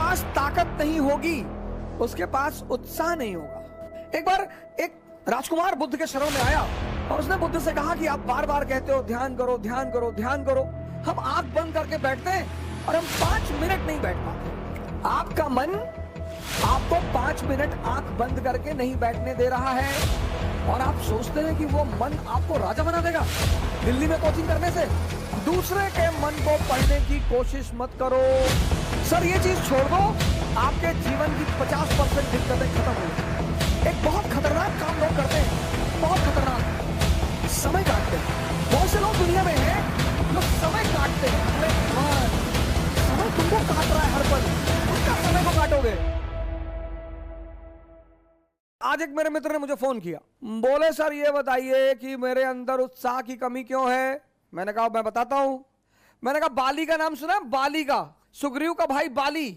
पास ताकत नहीं होगी, उसके पास उत्साह नहीं होगा। एक बार एक राजकुमार बुद्ध के शरण में आया और उसने बुद्ध से कहा कि आप बार बार कहते हो ध्यान करो ध्यान करो ध्यान करो, हम आंख बंद करके बैठते हैं और हम 5 मिनट नहीं बैठ पाते। आपका मन आपको 5 मिनट आंख बंद करके नहीं बैठने दे रहा है और आप सोचते हैं कि वो मन आपको राजा बना देगा दिल्ली में कोचिंग करने से। दूसरे के मन को पढ़ने की कोशिश मत करो सर, ये चीज छोड़ दो, आपके जीवन की 50% दिक्कतें खत्म हो जाएंगी। एक बहुत खतरनाक काम लोग करते हैं, बहुत खतरनाक, समय काटते हैं। बहुत से लोग दुनिया में हैं जो समय काटते हैं। अरे यार, समय तुमको काट रहा है हर पल, तुम क्या समय को काटोगे? आज एक मेरे मित्र ने मुझे फोन किया, बोले सर ये बताइए कि मेरे अंदर उत्साह की कमी क्यों है। मैंने कहा मैं बताता हूं। मैंने कहा बाली का नाम सुना? बाली का, सुग्रीव का भाई बाली।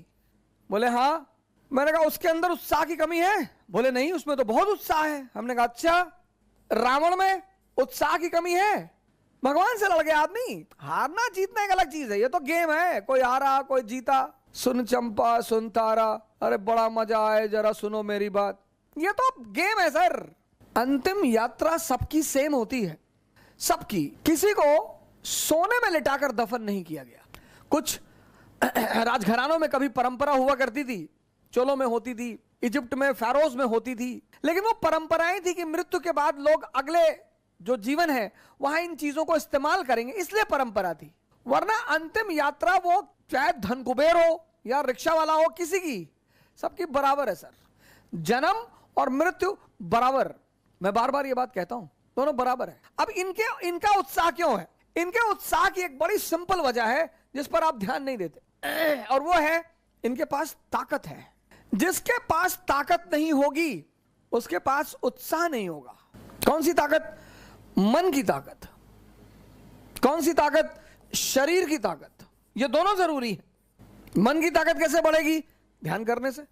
बोले हाँ। मैंने कहा उसके अंदर उत्साह की कमी है? बोले नहीं, उसमें तो बहुत उत्साह है। हमने कहा अच्छा, रावण में उत्साह की कमी है? भगवान से लड़ गया आदमी। हारना जीतना एक अलग चीज है, ये तो गेम है, कोई हारा कोई जीता। सुन चंपा सुन तारा, अरे बड़ा मजा आए जरा सुनो मेरी बात, ये तो गेम है सर। अंतिम यात्रा सबकी सेम होती है, सबकी। किसी को सोने में लिटाकर दफन नहीं किया गया। कुछ राजघरानों में कभी परंपरा हुआ करती थी, चोलों में होती थी, इजिप्ट में फेरोज में होती थी, लेकिन वो परंपराएं थी कि मृत्यु के बाद लोग अगले जो जीवन है वहां इन चीजों को इस्तेमाल करेंगे, इसलिए परंपरा थी। वरना अंतिम यात्रा वो चाहे धन कुबेर हो या रिक्शा वाला हो, किसी की, सबकी बराबर है सर। जन्म और मृत्यु बराबर, मैं बार बार ये बात कहता हूं, दोनों बराबर है। अब इनका उत्साह क्यों है? इनके उत्साह की एक बड़ी सिंपल वजह है जिस पर आप ध्यान नहीं देते, और वो है इनके पास ताकत है। जिसके पास ताकत नहीं होगी उसके पास उत्साह नहीं होगा। कौन सी ताकत? मन की ताकत। कौन सी ताकत? शरीर की ताकत। ये दोनों जरूरी है। मन की ताकत कैसे बढ़ेगी? ध्यान करने से।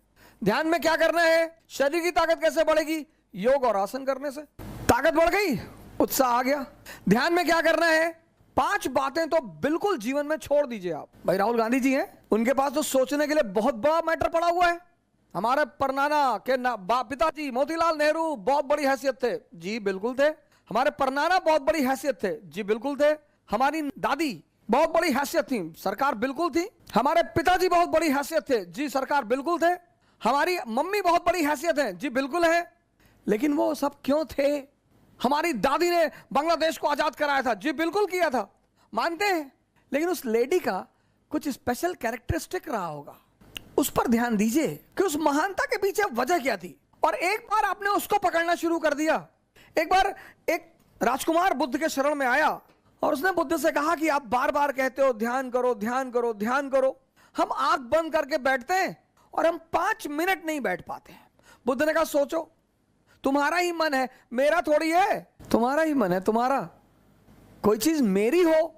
ध्यान में क्या करना है? शरीर की ताकत कैसे बढ़ेगी? योग और आसन करने से। ताकत बढ़ गई, उत्साह आ गया। ध्यान में क्या करना है? 5 बातें तो बिल्कुल जीवन में छोड़ दीजिए आप। भाई राहुल गांधी जी हैं, उनके पास तो सोचने के लिए बहुत बड़ा मैटर पड़ा हुआ है। हमारे परनाना के पिताजी मोतीलाल नेहरू बहुत बड़ी हैसियत थे, जी बिल्कुल थे। हमारे परनाना बहुत बड़ी हैसियत थे, जी बिल्कुल थे। हमारी दादी बहुत बड़ी हैसियत थी, सरकार बिल्कुल थी। हमारे पिताजी बहुत बड़ी हैसियत थे, जी सरकार बिल्कुल थे। हमारी मम्मी बहुत बड़ी हैसियत है, जी बिल्कुल है। लेकिन वो सब क्यों थे? हमारी दादी ने बांग्लादेश को आजाद कराया था, जी बिल्कुल किया था, मानते हैं। लेकिन उस लेडी का कुछ स्पेशल कैरेक्टरिस्टिक रहा होगा, उस पर ध्यान दीजिए कि उस महानता के पीछे वजह क्या थी। और एक बार आपने उसको पकड़ना शुरू कर दिया। एक बार एक राजकुमार बुद्ध के शरण में आया और उसने बुद्ध से कहा कि आप बार बार कहते हो ध्यान करो ध्यान करो ध्यान करो, हम आंख बंद करके बैठते हैं और हम 5 मिनट नहीं बैठ पाते हैं। बुद्ध ने कहा सोचो, तुम्हारा ही मन है, मेरा थोड़ी है। तुम्हारा ही मन है, तुम्हारा। कोई चीज मेरी हो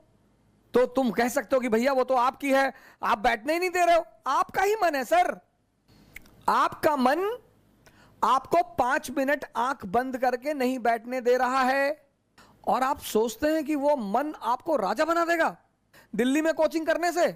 तो तुम कह सकते हो कि भैया वो तो आपकी है, आप बैठने ही नहीं दे रहे हो। आपका ही मन है सर। आपका मन आपको 5 मिनट आंख बंद करके नहीं बैठने दे रहा है और आप सोचते हैं कि वो मन आपको राजा बना देगा दिल्ली में कोचिंग करने से,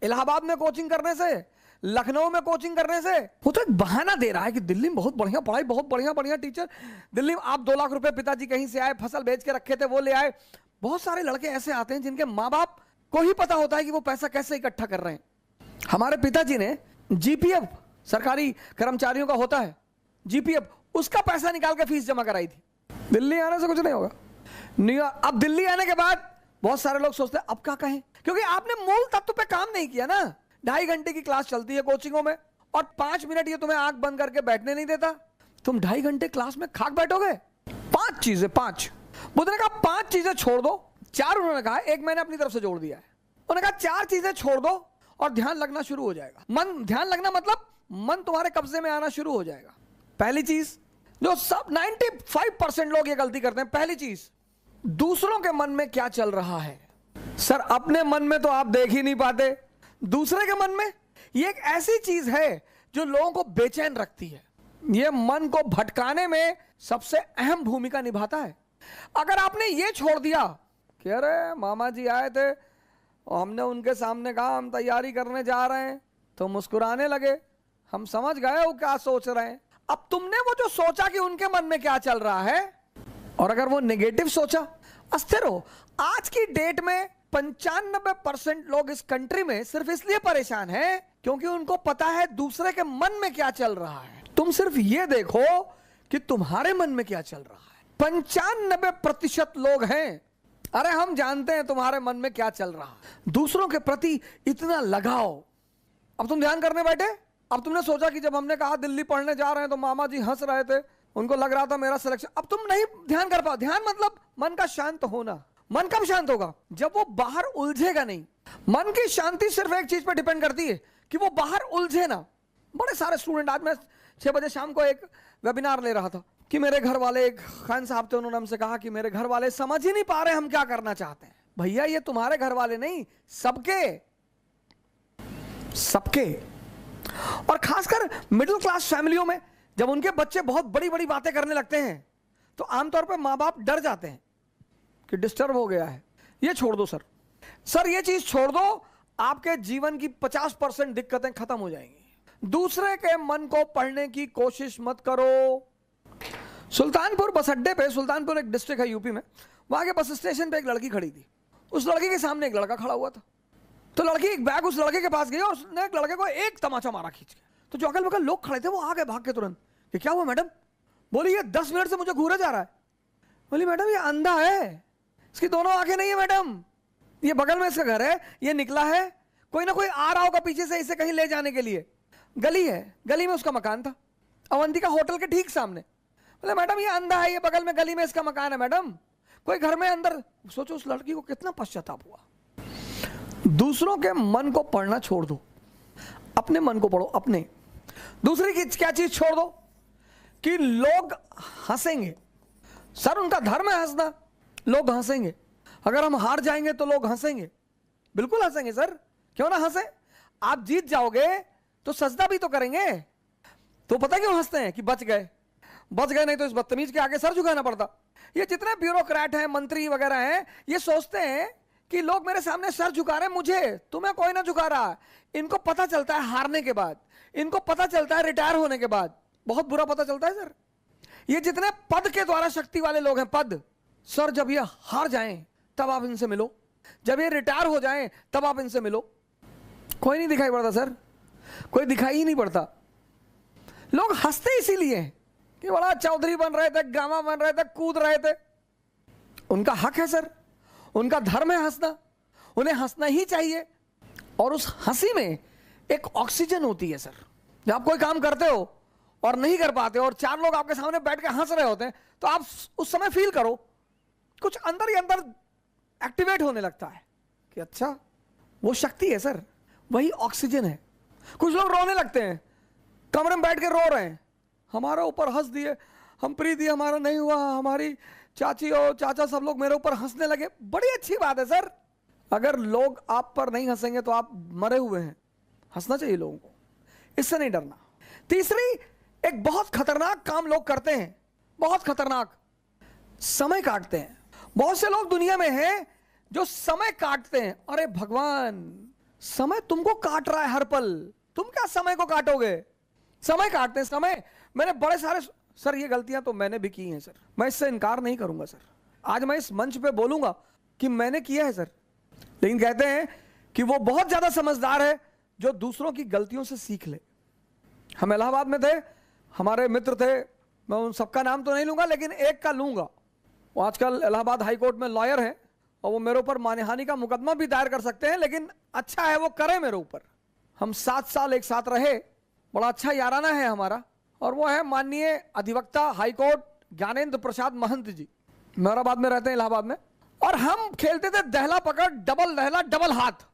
इलाहाबाद में कोचिंग करने से, लखनऊ में कोचिंग करने से। वो तो एक बहाना दे रहा है कि दिल्ली में बहुत बढ़िया पढ़ाई, बहुत बढ़िया बढ़िया टीचर। दिल्ली में आप 2 लाख रुपए पिताजी कहीं से आए, फसल बेच के रखे थे वो ले आए। बहुत सारे लड़के ऐसे आते हैं जिनके माँ बाप को ही पता होता है कि वो पैसा कैसे इकट्ठा कर रहे हैं। हमारे पिताजी ने जीपीएफ, सरकारी कर्मचारियों का होता है जीपीएफ, उसका पैसा निकाल के फीस जमा कराई थी। दिल्ली आने से कुछ नहीं होगा। अब दिल्ली आने के बाद बहुत सारे लोग सोचते हैं अब क्या कहें, क्योंकि आपने मूल तत्व पे काम नहीं किया ना। 2.5 घंटे की क्लास चलती है कोचिंगों में और 5 मिनट ये तुम्हें आंख बंद करके बैठने नहीं देता। तुम 2.5 घंटे क्लास में खाक बैठोगे। 5 चीजें, 5 बुद्ध ने कहा 5 चीजें छोड़ दो। 4 उन्होंने कहा, एक मैंने अपनी तरफ से जोड़ दिया है। उन्होंने कहा 4 चीजें छोड़ दो और ध्यान लगना शुरू हो जाएगा। मन, ध्यान लगना मतलब मन तुम्हारे कब्जे में आना शुरू हो जाएगा। पहली चीज जो सब 95% लोग ये गलती करते हैं, पहली चीज, दूसरों के मन में क्या चल रहा है। सर अपने मन में तो आप देख ही नहीं पाते, दूसरे के मन में। ये एक ऐसी चीज है जो लोगों को बेचैन रखती है। ये मन को भटकाने में सबसे अहम भूमिका निभाता है। अगर आपने ये छोड़ दिया कि अरे मामा जी आए थे और हमने उनके सामने कहा हम तैयारी करने जा रहे हैं, तो मुस्कुराने लगे। हम समझ गए वो क्या सोच रहे हैं। अब तुमने वो जो सोचा कि उनके मन में क्या चल रहा है, और अगर वो नेगेटिव सोचा, अस्थिर हो। आज की डेट में 95% लोग इस कंट्री में सिर्फ इसलिए परेशान हैं क्योंकि उनको पता है दूसरे के मन में क्या चल रहा है। तुम सिर्फ ये देखो कि तुम्हारे मन में क्या चल रहा है। 95% लोग हैं, अरे हम जानते हैं तुम्हारे मन में क्या चल रहा है। दूसरों के प्रति इतना लगाव। अब तुम ध्यान करने बैठे। अब तुमने सोचा कि जब हमने कहा दिल्ली पढ़ने जा रहे हैं तो मामा जी हंस रहे थे, उनको लग रहा था मेरा सिलेक्शन। अब तुम नहीं ध्यान कर पाओ। ध्यान मतलब मन का शांत होना। मन कब शांत होगा? जब वो बाहर उलझेगा नहीं। मन की शांति सिर्फ एक चीज पर डिपेंड करती है कि वो बाहर उलझे ना। बड़े सारे स्टूडेंट, आज मैं 6 बजे शाम को एक वेबिनार ले रहा था कि मेरे घर वाले, एक खान साहब थे, उन्होंने हमसे कहा कि मेरे घर वाले समझ ही नहीं पा रहे हम क्या करना चाहते हैं। भैया ये तुम्हारे घर वाले नहीं, सबके और खासकर मिडिल क्लास फैमिलियों में जब उनके बच्चे बहुत बड़ी बड़ी बातें करने लगते हैं तो आमतौर पर माँ बाप डर जाते हैं कि डिस्टर्ब हो गया है। ये छोड़ दो सर, ये चीज छोड़ दो, आपके जीवन की 50% दिक्कतें खत्म हो जाएंगी। दूसरे के मन को पढ़ने की कोशिश मत करो। सुल्तानपुर बस अड्डे पे, सुल्तानपुर एक डिस्ट्रिक्ट है यूपी में, वहां के बस स्टेशन पे एक लड़की खड़ी थी। उस लड़की के सामने एक लड़का खड़ा हुआ था। तो लड़की एक बैग उस लड़के के पास गई और उसने एक लड़के को एक तमाचा मारा खींच के। तो जो अगल बगल लोग खड़े थे वो आ गए भाग के तुरंत कि क्या हुआ मैडम? बोली ये 10 मिनट से मुझे घूरे जा रहा है। बोली मैडम ये अंधा है, इसकी दोनों आंखें नहीं है मैडम, ये बगल में इसका घर है, ये निकला है, कोई ना कोई आ रहा होगा पीछे से इसे कहीं ले जाने के लिए। गली है, गली में उसका मकान था, अवंतिका होटल के ठीक सामने। बोले मैडम ये अंधा है, ये बगल में गली में इसका मकान है मैडम, कोई घर में अंदर। सोचो उस लड़की को कितना पश्चाताप हुआ। दूसरों के मन को पढ़ना छोड़ दो, अपने मन को पढ़ो। अपने दूसरी की क्या चीज छोड़ दो कि लोग हंसेंगे। सर उनका धर्म है हंसना, लोग हंसेंगे। अगर हम हार जाएंगे तो लोग हंसेंगे, बिल्कुल हंसेंगे सर, क्यों ना हंसे। आप जीत जाओगे तो सजदा भी तो करेंगे। तो पता क्यों हंसते हैं कि बच गए नहीं तो इस बदतमीज के आगे सर झुकाना पड़ता। ये जितने ब्यूरोक्रेट हैं, मंत्री वगैरह हैं, ये सोचते हैं कि लोग मेरे सामने सर झुका रहे हैं, मुझे, तुम्हें कोई ना झुका रहा। इनको पता चलता है हारने के बाद, इनको पता चलता है रिटायर होने के बाद, बहुत बुरा पता चलता है सर। ये जितने पद के द्वारा शक्ति वाले लोग हैं, पद, सर जब ये हार जाएं तब आप इनसे मिलो, जब ये रिटायर हो जाएं तब आप इनसे मिलो। कोई नहीं दिखाई पड़ता सर, कोई दिखाई ही नहीं पड़ता। लोग हंसते इसीलिए कि बड़ा चौधरी बन रहे थे, गामा बन रहे थे, कूद रहे थे। उनका हक है सर, उनका धर्म है हंसना, उन्हें हंसना ही चाहिए। और उस हंसी में एक ऑक्सीजन होती है सर। जब आप कोई काम करते हो और नहीं कर पाते और 4 लोग आपके सामने बैठ के हंस रहे होते हैं तो आप उस समय फील करो कुछ अंदर ही अंदर एक्टिवेट होने लगता है कि अच्छा वो शक्ति है सर, वही ऑक्सीजन है। कुछ लोग रोने लगते हैं, कमरे में बैठ के रो रहे हैं, हमारा ऊपर हंस दिए, हम प्रीति हमारा नहीं हुआ, हमारी चाची और चाचा सब लोग मेरे ऊपर हंसने लगे। बड़ी अच्छी बात है सर, अगर लोग आप पर नहीं हंसेंगे तो आप मरे हुए हैं। हंसना चाहिए लोगों को, इससे नहीं डरना। तीसरी, एक बहुत खतरनाक काम लोग करते हैं, बहुत खतरनाक, समय काटते हैं। बहुत से लोग दुनिया में हैं जो समय काटते हैं। अरे भगवान, समय तुमको काट रहा है हर पल, तुम क्या समय को काटोगे? समय काटते हैं, समय। मैंने बड़े सारे, सर ये गलतियां तो मैंने भी की हैं सर, मैं इससे इनकार नहीं करूंगा सर। आज मैं इस मंच पे बोलूंगा कि मैंने किया है सर। लेकिन कहते हैं कि वो बहुत ज्यादा समझदार है जो दूसरों की गलतियों से सीख ले। हम इलाहाबाद में थे, हमारे मित्र थे, मैं उन सबका नाम तो नहीं लूंगा लेकिन एक का लूंगा। वो आजकल इलाहाबाद हाई कोर्ट में लॉयर है और वो मेरे ऊपर मानहानि का मुकदमा भी दायर कर सकते हैं, लेकिन अच्छा है वो करे मेरे ऊपर। हम 7 साल एक साथ रहे, बड़ा अच्छा याराना है हमारा। और वो है माननीय अधिवक्ता हाईकोर्ट ज्ञानेंद्र प्रसाद महंत जी, मेहराबाद में रहते हैं, इलाहाबाद में। और हम खेलते थे दहला पकड़, डबल दहला, डबल हाथ।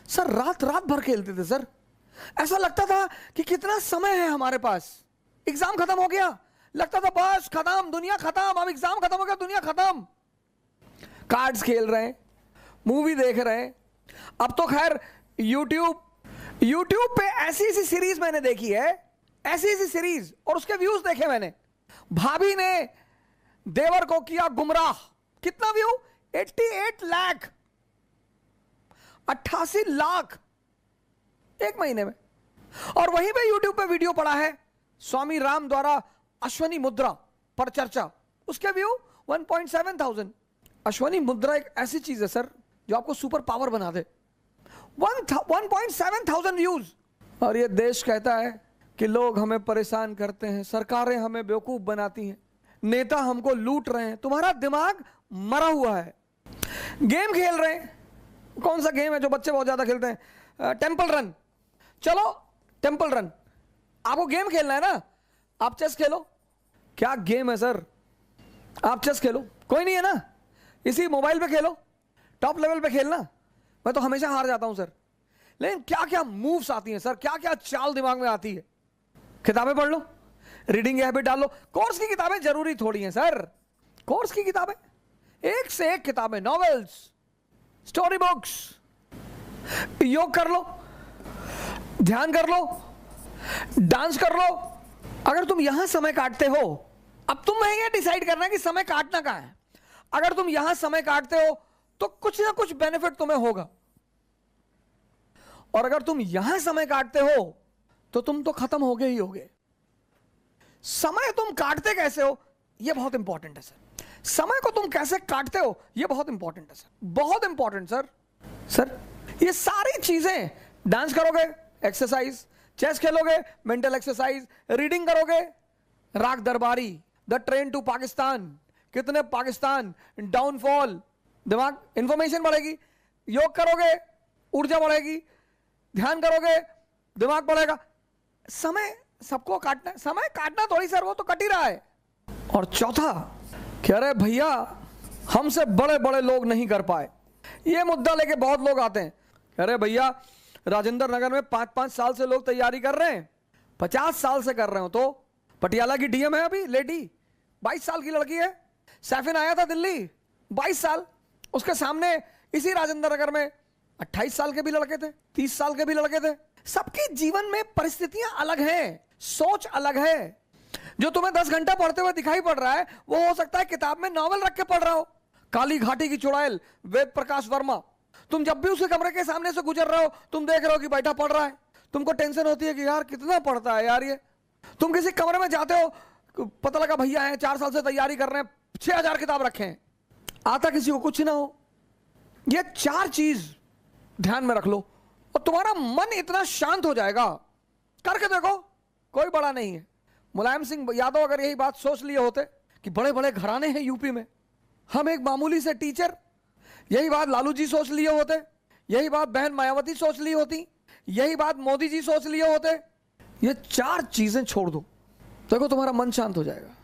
सर रात रात भर खेलते थे सर, ऐसा लगता था कि कितना समय है हमारे पास। एग्जाम खत्म हो गया, लगता था बस खत्म, दुनिया खत्म, अब एग्जाम खत्म हो गया, दुनिया खत्म। कार्ड्स खेल रहे हैं, मूवी देख रहे हैं। अब तो खैर यूट्यूब पे ऐसी ऐसी सीरीज मैंने देखी है, ऐसी ऐसी सीरीज, और उसके व्यूज देखे मैंने। भाभी ने देवर को किया गुमराह, कितना व्यू? 88 लाख, 88 लाख 1 महीने में। और वहीं पे यूट्यूब पे वीडियो पड़ा है स्वामी राम द्वारा अश्वनी मुद्रा पर चर्चा, उसके व्यू 1.7,000। अश्वनी मुद्रा एक ऐसी चीज है सर जो आपको सुपर पावर बना दे। 1.7,000 व्यूज। और ये देश कहता है कि लोग हमें परेशान करते हैं, सरकारें हमें बेवकूफ बनाती हैं, नेता हमको लूट रहे हैं। तुम्हारा दिमाग मरा हुआ है। गेम खेल रहे हैं, कौन सा गेम है जो बच्चे बहुत ज्यादा खेलते हैं? Temple run. चलो टेंपल रन, आपको गेम खेलना है ना, आप चेस खेलो। क्या गेम है सर, आप चेस खेलो, कोई नहीं है ना, इसी मोबाइल पे खेलो, टॉप लेवल पे खेलना। मैं तो हमेशा हार जाता हूं सर। लेकिन क्या क्या मूव्स आती हैं सर, क्या क्या चाल दिमाग में आती है। किताबें पढ़ लो, रीडिंग हैबिट डाल लो। कोर्स की किताबें जरूरी थोड़ी हैं सर, कोर्स की किताबें एक से एक किताबें, नॉवेल्स, स्टोरी बुक्स। योग कर लो, ध्यान कर लो, डांस कर लो। अगर तुम यहां समय काटते हो, अब तुम ये डिसाइड करना है कि समय काटना कहां है। अगर तुम यहां समय काटते हो तो कुछ ना कुछ बेनिफिट तुम्हें होगा, और अगर तुम यहां समय काटते हो तो तुम तो खत्म हो गए ही होगे। समय तुम काटते कैसे हो यह बहुत इंपॉर्टेंट है सर। समय को तुम कैसे काटते हो यह बहुत इंपॉर्टेंट है सर, बहुत इंपॉर्टेंट सर। सर ये सारी चीजें, डांस करोगे एक्सरसाइज, चेस खेलोगे मेंटल एक्सरसाइज, रीडिंग करोगे राग दरबारी, द ट्रेन टू पाकिस्तान, कितने पाकिस्तान, डाउनफॉल, दिमाग इंफॉर्मेशन बढ़ेगी। योग करोगे ऊर्जा बढ़ेगी, ध्यान करोगे दिमाग बढ़ेगा। समय सबको काटना है, समय काटना थोड़ी सर, वो तो कट ही रहा है। और चौथा कह रहे भैया हमसे बड़े बड़े लोग नहीं कर पाए, ये मुद्दा लेके बहुत लोग आते हैं। कह रहे भैया राजेंद्र नगर में 5-5 साल से लोग तैयारी कर रहे हैं, 50 साल से कर रहे हो। तो पटियाला की डीएम है अभी लेडी, 22 साल की लड़की है। सैफिन आया था दिल्ली, 22 साल, उसके सामने इसी राजेंद्र नगर में 28 साल के भी लड़के थे, 30 साल के भी लड़के थे। सबके जीवन में परिस्थितियां अलग हैं, सोच अलग है। जो तुम्हें 10 घंटा पढ़ते हुए दिखाई पड़ रहा है वो हो सकता है किताब में नॉवल रख के पढ़ रहा हो। काली घाटी की चुड़ैल, वेद प्रकाश वर्मा, तुम जब भी उसके कमरे के सामने से गुजर रहे हो तुम देख रहे हो कि बैठा पढ़ रहा है। तुमको टेंशन होती है कि यार कितना पढ़ता है यार ये। तुम किसी कमरे में जाते हो, पता लगा भैया है 4 साल से तैयारी कर रहे हैं, 6000 किताब रखे हैं, आता किसी को कुछ ना हो। ये 4 चीज ध्यान में रख लो और तुम्हारा मन इतना शांत हो जाएगा। करके देखो, कोई बड़ा नहीं है। मुलायम सिंह यादव अगर यही बात सोच लिए होते कि बड़े बड़े घराने हैं यूपी में, हम एक मामूली से टीचर, यही बात लालू जी सोच लिए होते, यही बात बहन मायावती सोच ली होती, यही बात मोदी जी सोच लिए होते। ये 4 चीजें छोड़ दो, देखो तुम्हारा मन शांत हो जाएगा।